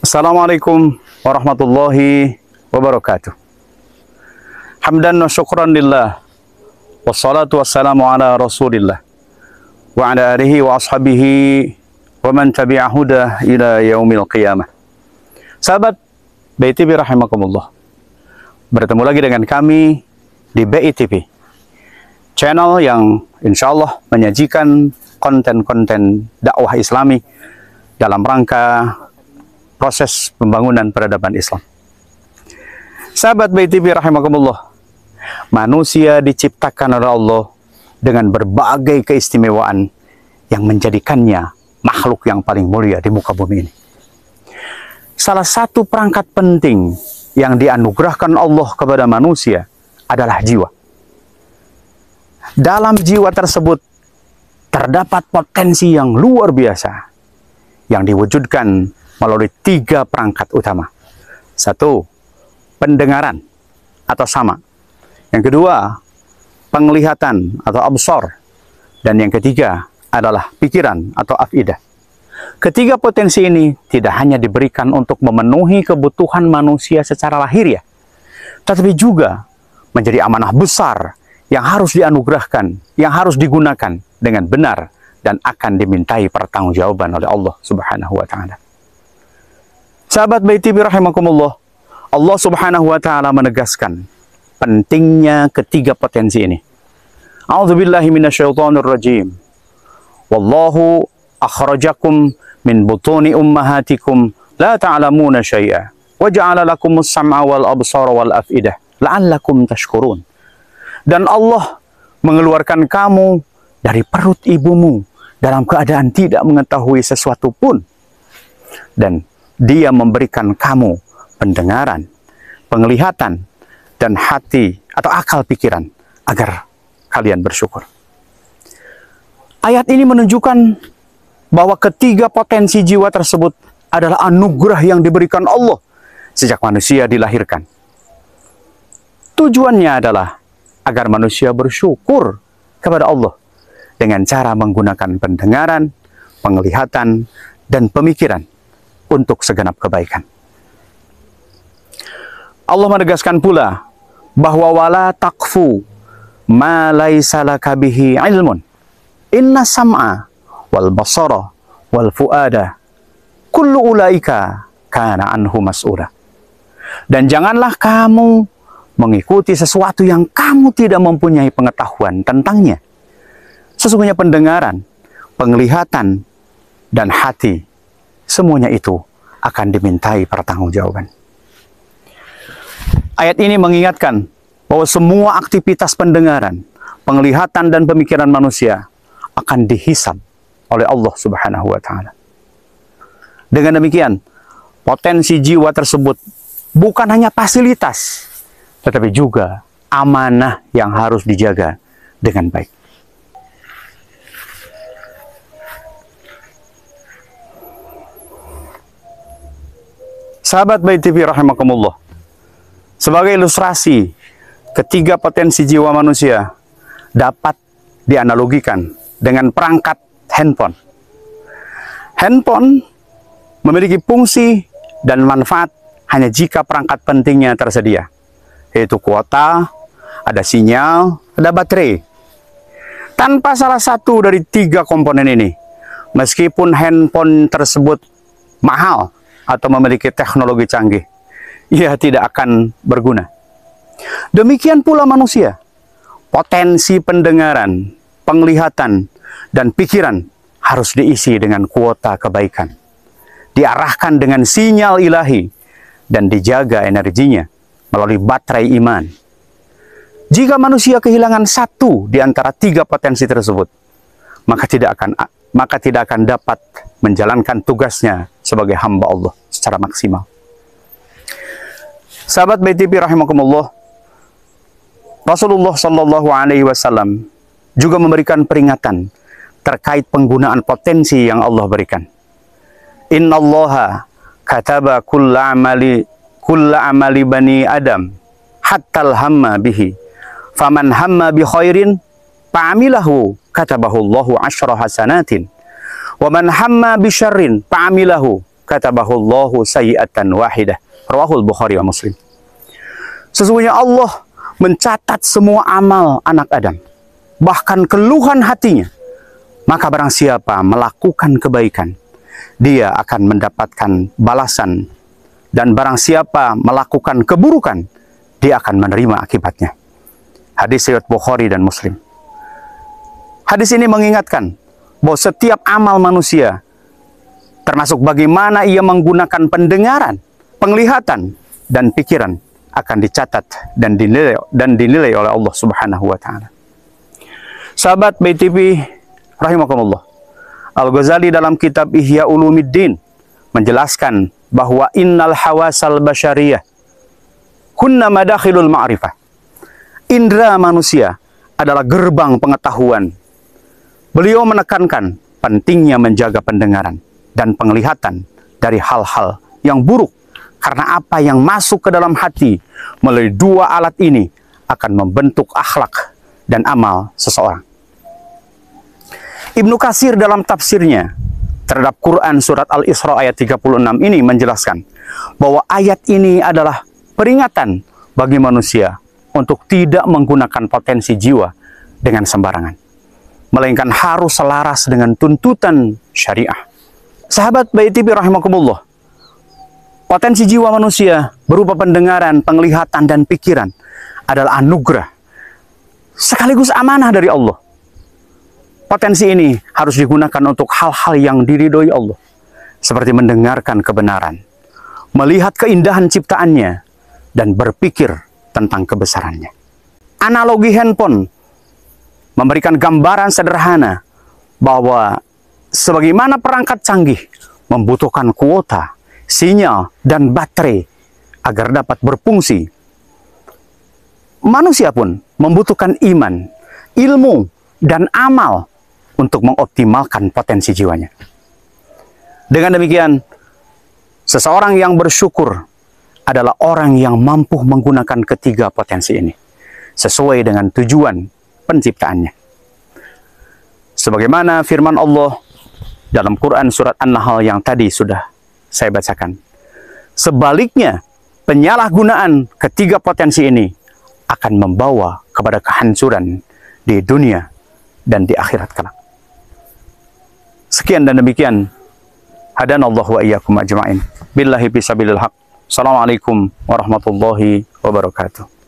Assalamualaikum warahmatullahi wabarakatuh. Hamdan wa syukran lillah, wassalatu wassalamu ala rasulillah, wa ala alihi wa ashabihi, wa man tabi'ahuda ila yaumil qiyamah. Sahabat BITV rahimakumullah, bertemu lagi dengan kami di BITV, channel yang insya Allah menyajikan konten-konten dakwah islami dalam rangka proses pembangunan peradaban Islam. Sahabat BITV rahimakumullah, manusia diciptakan oleh Allah dengan berbagai keistimewaan yang menjadikannya makhluk yang paling mulia di muka bumi ini. Salah satu perangkat penting yang dianugerahkan Allah kepada manusia adalah jiwa. Dalam jiwa tersebut terdapat potensi yang luar biasa yang diwujudkan melalui 3 perangkat utama. 1. Pendengaran atau sama. Yang kedua, penglihatan atau absar. Dan yang ketiga adalah pikiran atau afidah. Ketiga potensi ini tidak hanya diberikan untuk memenuhi kebutuhan manusia secara lahiriah, tetapi juga menjadi amanah besar yang harus dianugerahkan, yang harus digunakan dengan benar dan akan dimintai pertanggungjawaban oleh Allah Subhanahu wa Ta'ala. Sahabat BITV rahimakumullah, Allah Subhanahu wa Ta'ala menegaskan pentingnya ketiga potensi ini. A'udzubillahi minasyaitonir rajim. Wallahu akhrajakum min butuni ummahatikum la ta'lamuna syai'a wa ja'ala lakumus sam'a wal absara wal afidah la'allakum tashkurun. Dan Allah mengeluarkan kamu dari perut ibumu dalam keadaan tidak mengetahui sesuatu pun. Dan Dia memberikan kamu pendengaran, penglihatan, dan hati atau akal pikiran agar kalian bersyukur. Ayat ini menunjukkan bahwa ketiga potensi jiwa tersebut adalah anugerah yang diberikan Allah sejak manusia dilahirkan. Tujuannya adalah agar manusia bersyukur kepada Allah dengan cara menggunakan pendengaran, penglihatan, dan pemikiran untuk segenap kebaikan. Allah menegaskan pula bahwa wala taqfu ma laisa laka bihi ilmun inna sam'a wal basara wal fuada kullu ulaika kana anhu mas'ula. Dan janganlah kamu mengikuti sesuatu yang kamu tidak mempunyai pengetahuan tentangnya. Sesungguhnya pendengaran, penglihatan, dan hati, semuanya itu akan dimintai pertanggungjawaban. Ayat ini mengingatkan bahwa semua aktivitas pendengaran, penglihatan, dan pemikiran manusia akan dihisab oleh Allah Subhanahu wa Ta'ala. Dengan demikian, potensi jiwa tersebut bukan hanya fasilitas, tetapi juga amanah yang harus dijaga dengan baik. Sahabat BITV rahimakumullah, sebagai ilustrasi ketiga potensi jiwa manusia dapat dianalogikan dengan perangkat handphone. Handphone memiliki fungsi dan manfaat hanya jika perangkat pentingnya tersedia, yaitu kuota, ada sinyal, ada baterai. Tanpa salah satu dari 3 komponen ini, meskipun handphone tersebut mahal atau memiliki teknologi canggih, ia tidak akan berguna. Demikian pula manusia. Potensi pendengaran, penglihatan, dan pikiran harus diisi dengan kuota kebaikan. Diarahkan dengan sinyal ilahi dan dijaga energinya melalui baterai iman. Jika manusia kehilangan satu di antara 3 potensi tersebut, maka tidak akan dapat menjalankan tugasnya sebagai hamba Allah secara maksimal. Sahabat BITV rahimakumullah, Rasulullah Shallallahu Alaihi Wasallam juga memberikan peringatan terkait penggunaan potensi yang Allah berikan. Innallaha kataba kulla amali bani Adam hattal hamma bihi faman hamma bi khairin fa'amilahu katabahu Allahu asyra hasanatin wa man hamma bi syarrin fa'amilahu katabahullahu sayyi'atan wahidah. Rawahul Bukhari wa Muslim. Sesungguhnya Allah mencatat semua amal anak Adam, bahkan keluhan hatinya. Maka barang siapa melakukan kebaikan, dia akan mendapatkan balasan. Dan barang siapa melakukan keburukan, dia akan menerima akibatnya. Hadis riwayat Bukhari dan Muslim. Hadis ini mengingatkan bahwa setiap amal manusia, termasuk bagaimana ia menggunakan pendengaran, penglihatan, dan pikiran, akan dicatat dan dinilai oleh Allah Subhanahu wa Ta'ala. Sahabat BTV rahimakumullah, Al-Ghazali dalam kitab Ihya Ulumiddin menjelaskan bahwa innal hawasal basyariyah kunna madakhilul ma'rifah. Indra manusia adalah gerbang pengetahuan. Beliau menekankan pentingnya menjaga pendengaran dan penglihatan dari hal-hal yang buruk, karena apa yang masuk ke dalam hati melalui dua alat ini akan membentuk akhlak dan amal seseorang. Ibnu Katsir dalam tafsirnya terhadap Quran surat Al-Isra ayat 36 ini menjelaskan bahwa ayat ini adalah peringatan bagi manusia untuk tidak menggunakan potensi jiwa dengan sembarangan, melainkan harus selaras dengan tuntutan syariah. Sahabat BTV rahimakumullah, potensi jiwa manusia berupa pendengaran, penglihatan, dan pikiran adalah anugerah sekaligus amanah dari Allah. Potensi ini harus digunakan untuk hal-hal yang diridhoi Allah, seperti mendengarkan kebenaran, melihat keindahan ciptaannya, dan berpikir tentang kebesarannya. Analogi handphone memberikan gambaran sederhana bahwa sebagaimana perangkat canggih membutuhkan kuota, sinyal, dan baterai agar dapat berfungsi, manusia pun membutuhkan iman, ilmu, dan amal untuk mengoptimalkan potensi jiwanya. Dengan demikian, seseorang yang bersyukur adalah orang yang mampu menggunakan ketiga potensi ini sesuai dengan tujuan penciptaannya. Sebagaimana firman Allah dalam Quran surat An-Nahl yang tadi sudah saya bacakan. Sebaliknya, penyalahgunaan ketiga potensi ini akan membawa kepada kehancuran di dunia dan di akhirat kelak. Sekian dan demikian. Hadanallahu wa iyyakum ajma'in. Billahi fisabilil haq. Assalamualaikum warahmatullahi wabarakatuh.